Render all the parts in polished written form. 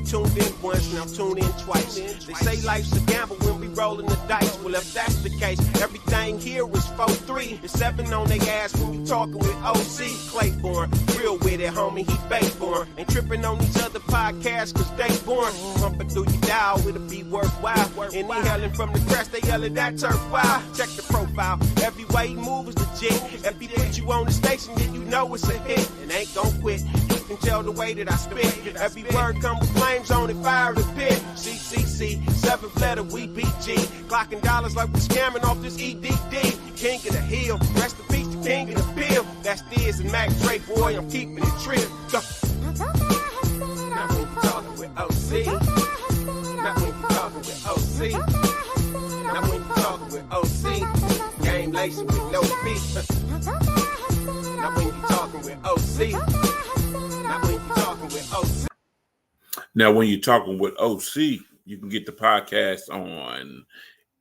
you tuned in once, now tune in twice. They say life's a gamble when we rolling the dice. Well, if that's the case, everything here is 4-3. It's 7 on their ass when you talking with OC. Claiborne, real with it, homie, he Bayborn. Ain't tripping on these other podcasts cause they born. Pumping through your dial, it'll be worthwhile. And he hailing from the crest, they yelling that turf wild. Check the profile, every way he move is legit. If he put you on the station, then you know it's a hit. And ain't gon' quit, you can tell the way that I spit. Every word come with flames on it, fire the pit. CCC, 7th letter, we BG. Clocking dollars like we scamming off this EDD. King of the hill, rest in peace, the king of the bill. That's Diz and Mac Dre, boy, I'm keeping it trill. Go. Now when you talking with OC. Now when you talking with OC. Now when you talking with OC. Game lacing with no feet. Now when you talking with OC. Now when you talking with OC. Now when you're talking with OC, you can get the podcast on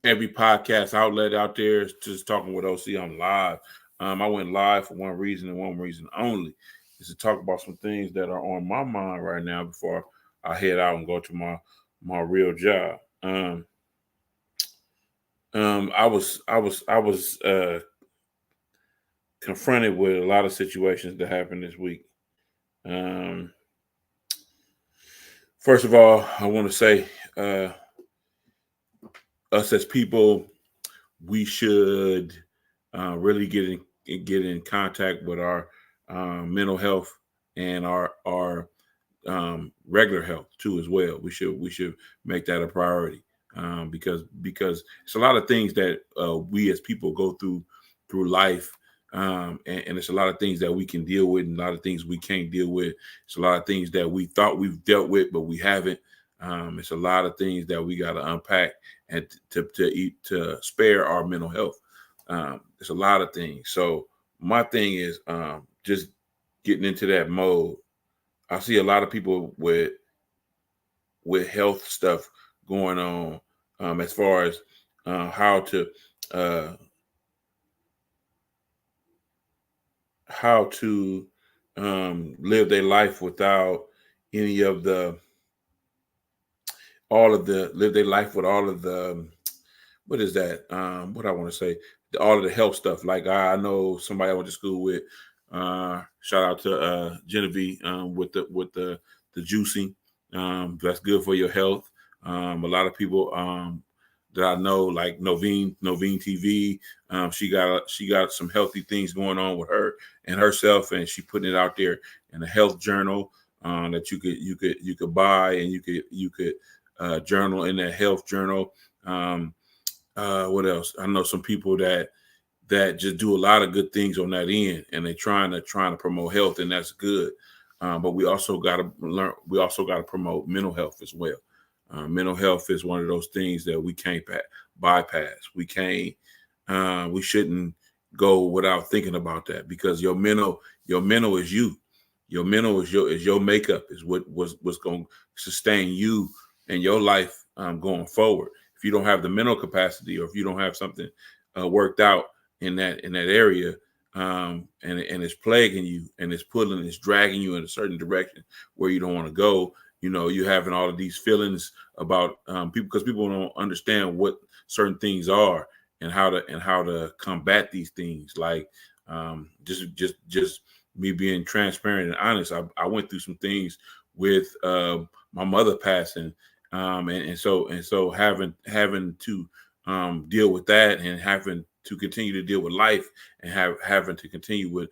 every podcast outlet out there. It's just talking with OC. I'm live. I went live for one reason and one reason only, is to talk about some things that are on my mind right now before I head out and go to my real job. I was confronted with a lot of situations that happened this week. First of all, I want to say, us as people, we should really get in contact with our mental health and our regular health too as well. We should make that a priority because it's a lot of things that we as people go through life. And it's a lot of things that we can deal with and a lot of things we can't deal with. It's a lot of things that we thought we've dealt with, but we haven't. It's a lot of things that we got to unpack and to spare our mental health. It's a lot of things. So my thing is just getting into that mode. I see a lot of people with health stuff going on as far as how to live their life without any of the live their life with all of the what is that? What I want to say, all of the health stuff. Like I know somebody I went to school with. Shout out to Genevieve with the juicing. That's good for your health. A lot of people that I know, like Noveen TV, she got some healthy things going on with her and herself, and she putting it out there in a health journal that you could buy, and you could journal in that health journal. What else? I know some people that just do a lot of good things on that end, and they're trying to promote health, and that's good. But we also got to learn. We also got to promote mental health as well. Mental health is one of those things that we can't bypass. We can't. We shouldn't go without thinking about that, because your mental is you. Your mental is your makeup, is what's going to sustain you and your life going forward. If you don't have the mental capacity, or if you don't have something worked out in that area, and it's plaguing you, and it's dragging you in a certain direction where you don't want to go, you're having all of these feelings about people, because people don't understand what certain things are and how to combat these things. Like just me being transparent and honest. I went through some things with my mother passing, and so having to deal with that, and having to continue to deal with life, and having to continue with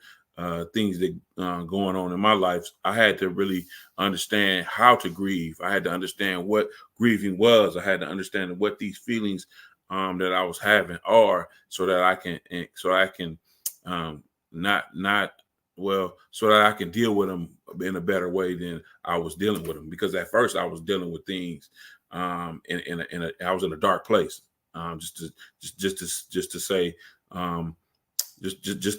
things that going on in my life. I had to really understand how to grieve. I had to understand what grieving was. I had to understand what these feelings that I was having are, so that I can so that I can deal with them in a better way than I was dealing with them. Because at first I was dealing with things I was in a dark place. Just to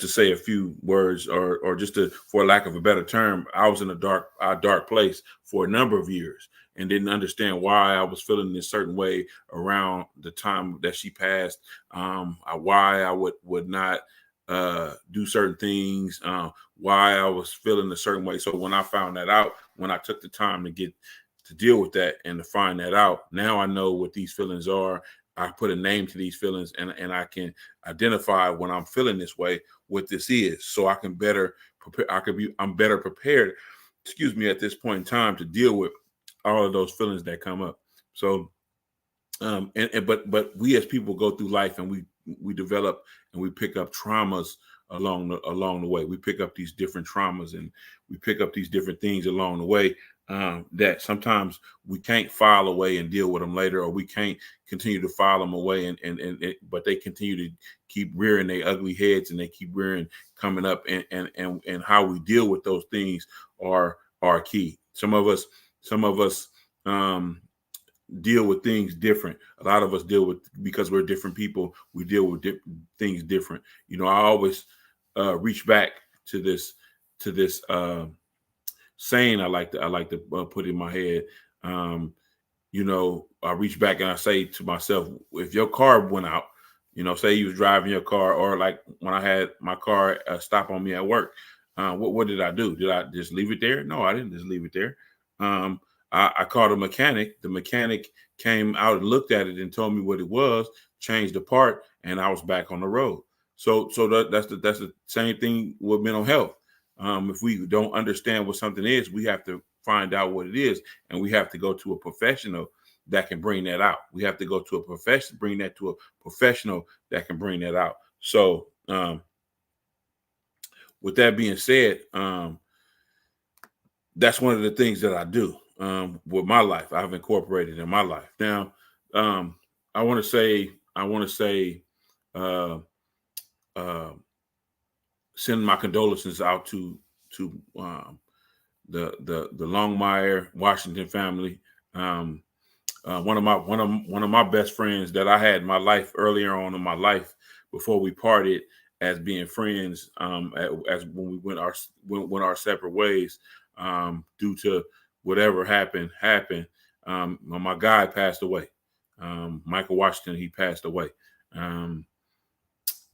say a few words, or for lack of a better term, I was in a dark place for a number of years, and didn't understand why I was feeling this certain way around the time that she passed. Why I would not do certain things, why I was feeling a certain way. So when I found that out, when I took the time to deal with that and to find that out. Now I know what these feelings are. I put a name to these feelings, and I can identify when I'm feeling this way what this is, so I can better prepare. I'm better prepared, excuse me, at this point in time to deal with all of those feelings that come up. So but we as people go through life, and we develop and we pick up traumas along the way. We pick up these different traumas, and we pick up these different things along the way, that sometimes we can't file away and deal with them later, or we can't continue to file them away, but they continue to keep rearing their ugly heads, and they keep rearing, coming up, and how we deal with those things are key. Some of us deal with things different. A lot of us deal with, because we're different people, we deal with things different. I always reach back to this saying I like to put in my head. I reach back and I say to myself, if your car went out, say you was driving your car, or like when I had my car stop on me at work, what did I do? Did I just leave it there? No, I didn't just leave it there. I called a mechanic. The mechanic came out and looked at it and told me what it was, changed the part, and I was back on the road. So that's the same thing with mental health. If we don't understand what something is, we have to find out what it is, and we have to go to a professional that can bring that out. We have to go to a professional, bring that to a professional that can bring that out. So with that being said, that's one of the things that I do with my life. I've incorporated in my life. Now, I want to say, send my condolences out to the Longmire Washington family. One of my best friends that I had in my life, earlier on in my life, before we parted as being friends, as when we went our separate ways, due to whatever happened. My guy passed away. Michael Washington, he passed away.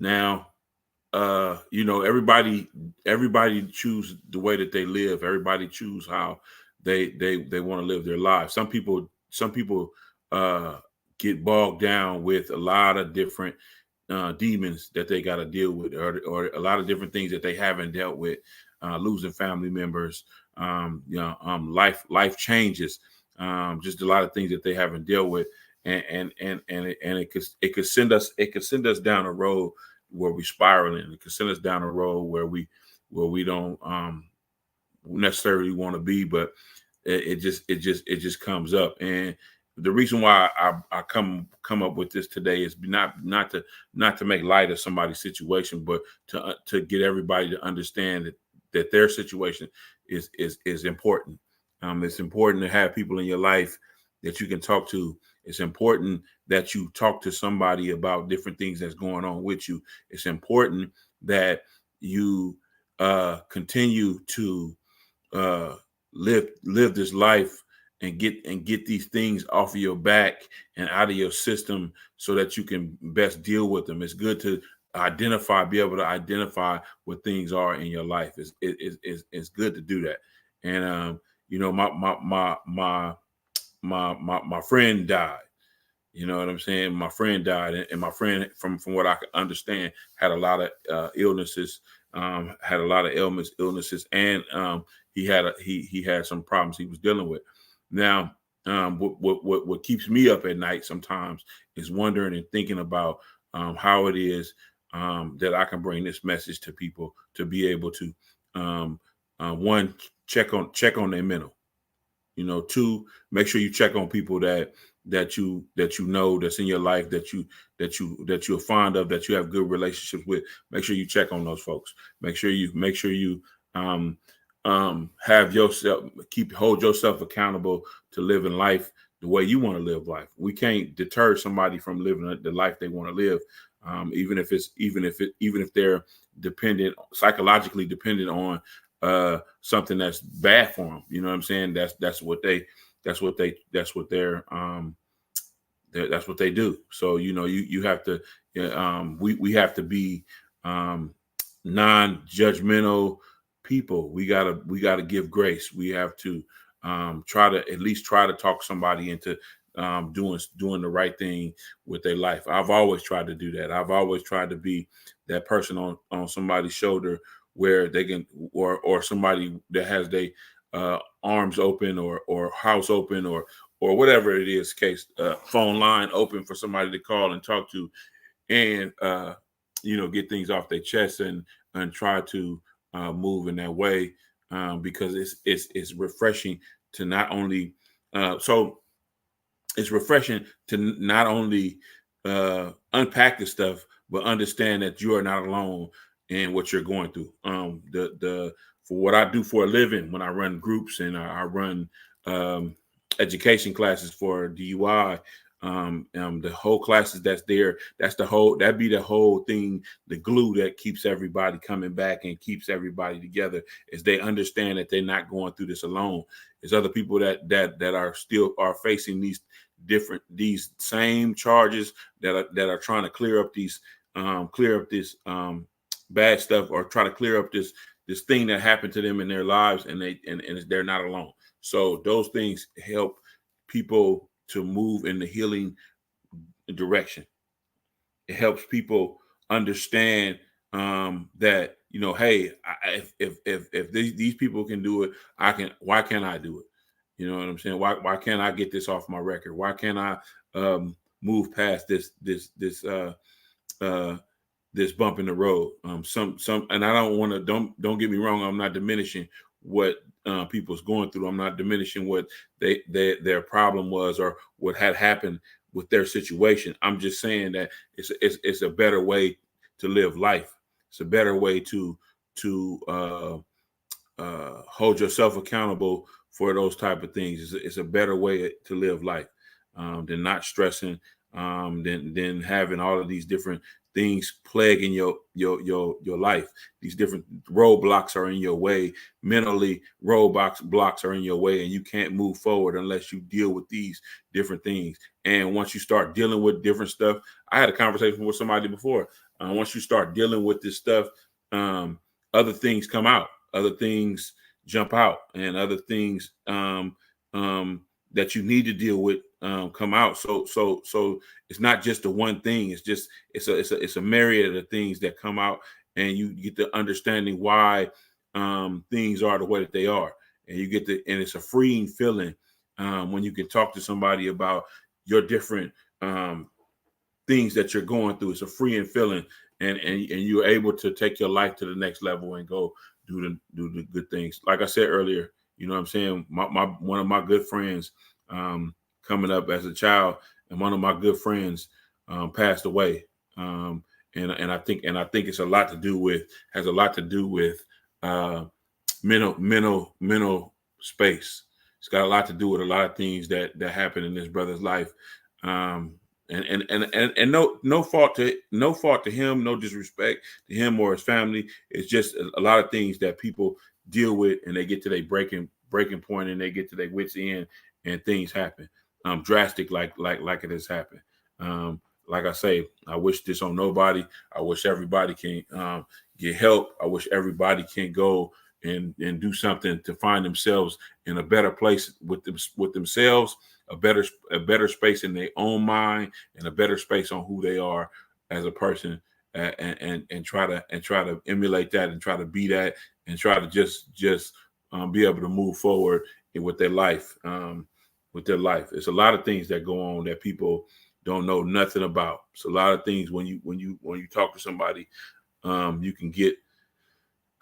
Now, everybody choose the way that they live. Everybody choose how they want to live their lives. Some people get bogged down with a lot of different demons that they got to deal with, or a lot of different things that they haven't dealt with, losing family members, life changes, just a lot of things that they haven't dealt with, and it could send us down a road where we spiraling. It could send us down a road where we don't necessarily want to be, but it just comes up. And the reason why I come up with this today is not to make light of somebody's situation, but to get everybody to understand that their situation is important. It's important to have people in your life that you can talk to. It's important that you talk to somebody about different things that's going on with you. It's important that you continue to live this life and get these things off of your back and out of your system, so that you can best deal with them. It's good to be able to identify what things are in your life. It's good to do that. And my friend died. You know what I'm saying? My friend died, and my friend, from what I could understand, had a lot of illnesses, had a lot of illnesses, and he had some problems he was dealing with. Now, what keeps me up at night sometimes is wondering and thinking about how it is that I can bring this message to people, to be able to one, check on their mental. Two, make sure you check on people that you know, that's in your life, that you're fond of, that you have good relationships with. Make sure you check on those folks. Make sure you hold yourself accountable to living life the way you want to live life. We can't deter somebody from living the life they want to live, even if they're psychologically dependent on something that's bad for them. You know what I'm saying? That's what they do. So you have to we have to be non-judgmental people. We gotta give grace. We have to try to at least try to talk somebody into doing the right thing with their life. I've always tried to do that. I've always tried to be that person on somebody's shoulder where they can, or somebody that has their arms open or house open or whatever it is, case phone line open for somebody to call and talk to, and get things off their chest and try to move in that way, because it's refreshing to not only so it's refreshing to not only unpack the stuff, but understand that you are not alone in what you're going through. The For what I do for a living, when I run groups and I run education classes for DUI, the whole classes that's there, that'd be the whole thing, the glue that keeps everybody coming back and keeps everybody together, is they understand that they're not going through this alone. There's other people that are still facing these same charges, that are trying to clear up this bad stuff, or try to clear up this thing that happened to them in their lives, and they're not alone. So those things help people to move in the healing direction. It helps people understand that, hey, if these people can do it, I can. Why can't I do it? You know what I'm saying? Why can't I get this off my record? Why can't I move past this bump in the road? And I don't want to. Don't get me wrong. I'm not diminishing what people's going through. I'm not diminishing what their problem was or what had happened with their situation. I'm just saying that it's a better way to live life. It's a better way to hold yourself accountable for those type of things. It's a better way to live life, than not stressing, than having all of these different things plaguing your life. These different roadblocks are in your way. Mentally, blocks are in your way, and you can't move forward unless you deal with these different things. And once you start dealing with different stuff, I had a conversation with somebody before. Once you start dealing with this stuff, other things come out, other things jump out, and other things that you need to deal with come out. So it's not just the one thing. It's a myriad of things that come out, and you get the understanding why things are the way that they are, and and it's a freeing feeling when you can talk to somebody about your different things that you're going through. It's a freeing feeling, and you're able to take your life to the next level and go do the good things. Like I said earlier, you know what I'm saying? One of my good friends coming up as a child, and one of my good friends passed away. And I think it's has a lot to do with mental space. It's got a lot to do with a lot of things that happened in this brother's life. And no fault to him, no disrespect to him or his family. It's just a lot of things that people deal with, and they get to their breaking point, and they get to their wits end, and things happen drastic like it has happened. Like I say, I wish this on nobody. I wish everybody can get help. I wish everybody can go and do something to find themselves in a better place with themselves, a better space in their own mind, and a better space on who they are as a person, and try to emulate that, and try to be that, and try to just be able to move forward with their life. It's a lot of things that go on that people don't know nothing about. It's a lot of things when you talk to somebody, you can get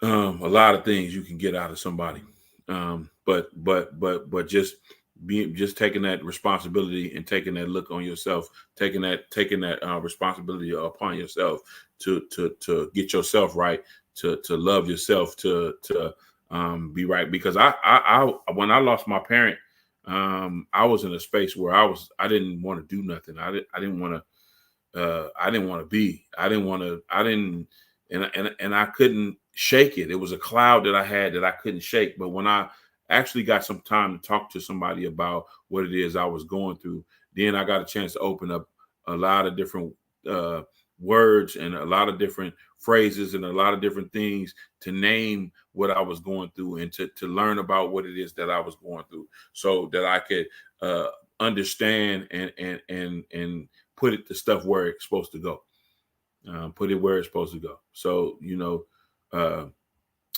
a lot of things you can get out of somebody. But just taking that responsibility and taking that look on yourself, taking that responsibility upon yourself to get yourself right, to love yourself, to be right. Because I when I lost my parent, I was in a space where I didn't want to do nothing. I didn't want to be. And I couldn't shake it. It was a cloud that I had that I couldn't shake. But when I actually got some time to talk to somebody about what it is I was going through, then I got a chance to open up a lot of different words and a lot of different phrases and a lot of different things to name what I was going through and to learn about what it is that I was going through, so that I could understand and put it the stuff where it's supposed to go. Put it where it's supposed to go. So,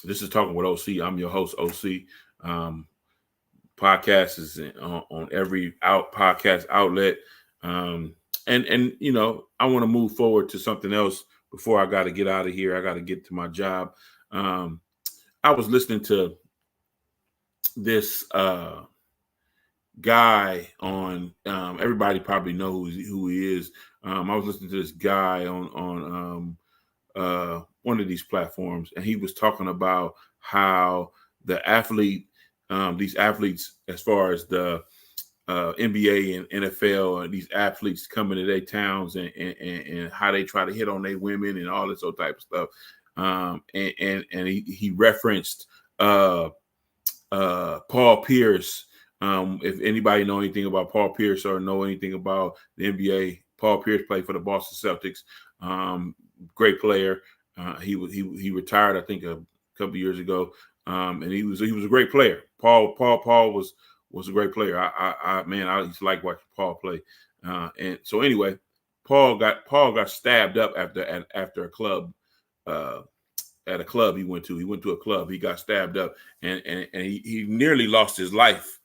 this is Talking with OC. I'm your host, OC. Podcast is on every podcast outlet. And I want to move forward to something else before I got to get out of here. I got to get to my job. I was listening to this guy on, everybody probably knows who he is. I was listening to this guy on one of these platforms, and he was talking about how these athletes, as far as the NBA and NFL, and these athletes coming to their towns and how they try to hit on their women and all this old type of stuff. And he referenced Paul Pierce. If anybody know anything about Paul Pierce or know anything about the NBA, Paul Pierce played for the Boston Celtics. Great player. He retired, I think, a couple years ago. And he was a great player. Paul was a great player. I used to like watching Paul play. And so anyway, Paul got stabbed up after a club. At a club he went to a club. He got stabbed up, and he nearly lost his life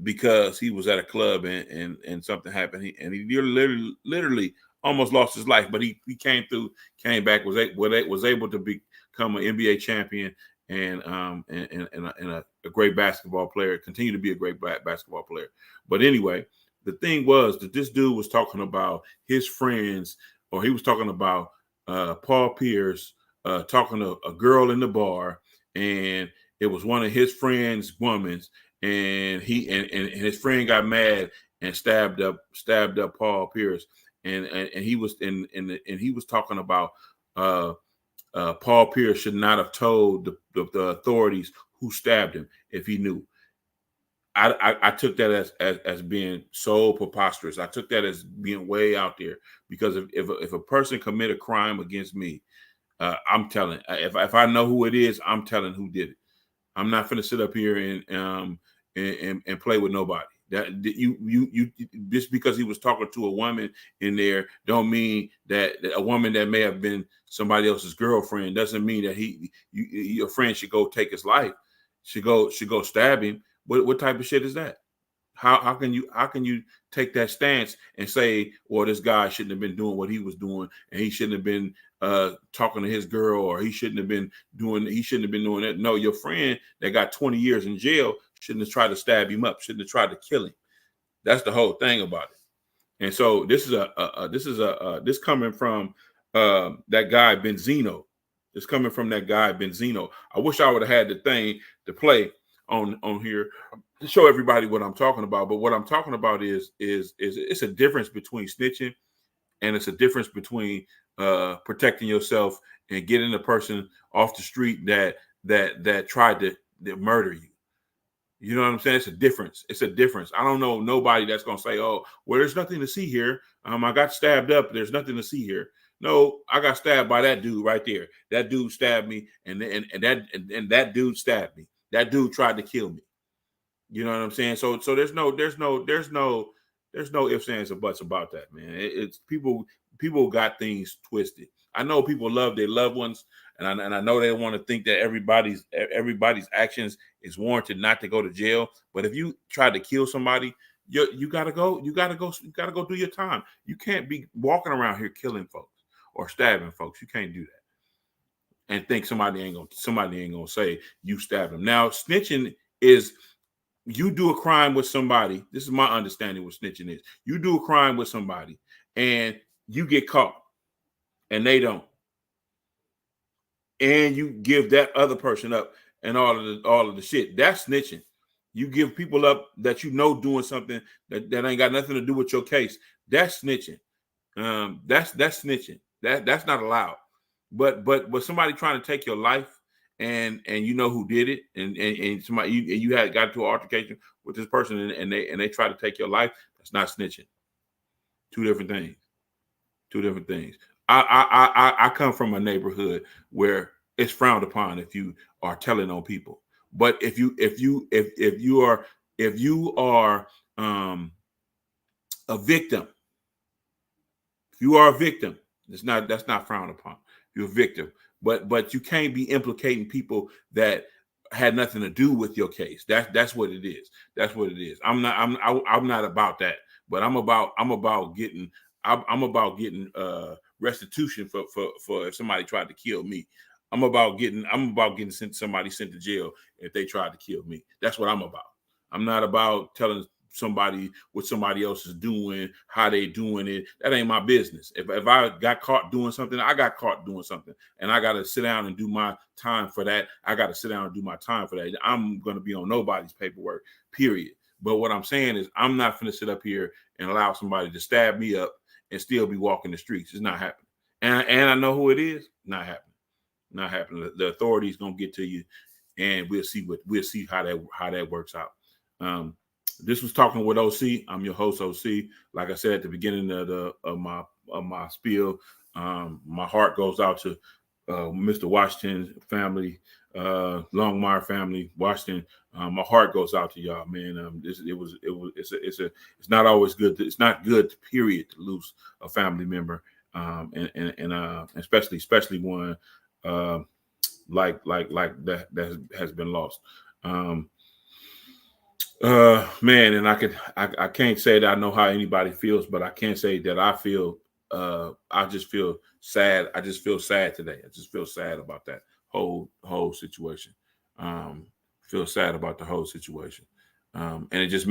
because he was at a club and something happened. He literally almost lost his life, but he came back, was able to become an NBA champion and a great basketball player. Continue to be a great basketball player. But anyway, the thing was that this dude was talking about his friends, or he was talking about Paul Pierce talking to a girl in the bar, and it was one of his friends' women, and his friend got mad and stabbed up Paul Pierce, and he was he was talking about Paul Pierce should not have told the authorities who stabbed him if he knew. I took that as being so preposterous. I took that as being way out there, because if a person commit a crime against me, I'm telling. If I know who it is, I'm telling who did it. I'm not going to sit up here and play with nobody. That you just because he was talking to a woman in there don't mean that a woman that may have been somebody else's girlfriend doesn't mean that your friend should go take his life, should go stab him. What type of shit is that? How can you take that stance and say, well, this guy shouldn't have been doing what he was doing, and he shouldn't have been talking to his girl, or he shouldn't have been doing that? No, your friend that got 20 years in jail shouldn't have tried to stab him up, shouldn't have tried to kill him. That's the whole thing about it. And so this coming from that guy Benzino. It's coming from that guy Benzino. I wish I would have had the thing to play on here to show everybody what I'm talking about. But what I'm talking about is it's a difference between snitching, and it's a difference between protecting yourself and getting a person off the street that tried to murder you. You know what I'm saying? It's a difference. It's a difference. I don't know nobody that's gonna say, "Oh, well, there's nothing to see here. I got stabbed up. There's nothing to see here." No, I got stabbed by that dude right there. That dude stabbed me, and that dude stabbed me. That dude tried to kill me. You know what I'm saying? So there's no ifs, ands, or buts about that, man. It's people got things twisted. I know people love their loved ones, and I know they want to think that everybody's actions is warranted not to go to jail. But if you try to kill somebody, you gotta go do your time. You can't be walking around here killing folks or stabbing folks. You can't do that and think somebody ain't gonna say you stabbed them. Now, snitching is you do a crime with somebody. This is my understanding what snitching is. You do a crime with somebody and you get caught and they don't. And you give that other person up and all of the shit. That's snitching. You give people up that you know doing something that ain't got nothing to do with your case. That's snitching. That's snitching. That's not allowed. But somebody trying to take your life and you know who did it, and somebody you had got into an altercation with this person and they try to take your life, that's not snitching. Two different things. Two different things. I come from a neighborhood where it's frowned upon if you are telling on people. But if you are a victim, if you are a victim, that's not frowned upon. You're a victim, but you can't be implicating people that had nothing to do with your case. That's what it is. That's what it is. I'm not about that, but I'm about getting restitution for if somebody tried to kill me. I'm about getting somebody sent to jail if they tried to kill me. That's what I'm about. I'm not about telling somebody what somebody else is doing, how they doing it. That ain't my business. If I got caught doing something, I got caught doing something, and I got to sit down and do my time for that. I got to sit down and do my time for that. I'm going to be on nobody's paperwork, period. But what I'm saying is I'm not going to sit up here and allow somebody to stab me up and still be walking the streets. It's not happening. And I know who it is. Not happening. Not happening. The authorities going to get to you, and we'll see how that works out. This was Talking with OC. I'm your host, OC. Like I said at the beginning of my spiel, my heart goes out to Mr. Washington family, Longmire family, Washington. My heart goes out to y'all, man. It's not always good. It's not good, period, to lose a family member, and especially one like that has been lost. Man, and I can't say that I know how anybody feels, but I can say that I just feel sad. I just feel sad today. I just feel sad about that whole situation. Feel sad about the whole situation. And it just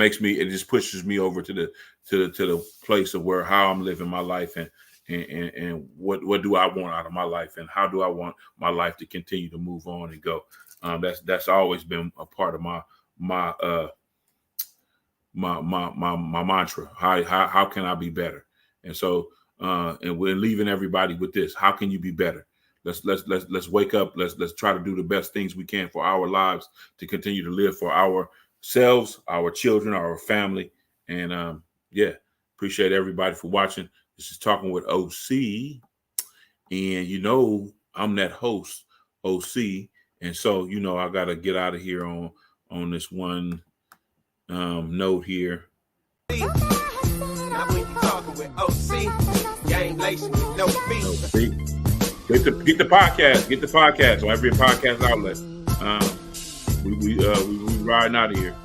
pushes me over to the place of how I'm living my life and what do I want out of my life, and how do I want my life to continue to move on and go. That's always been a part of my mantra. How can I be better? And so and we're leaving everybody with this. How can you be better? Let's wake up. Let's try to do the best things we can for our lives, to continue to live for ourselves, our children, our family. And appreciate everybody for watching. This is Talking with OC, and I'm that host, OC, and so I gotta get out of here on this one note here. Now when you talking with OC, you ain't lacing with no feet. Get the podcast on every podcast outlet. We riding out of here.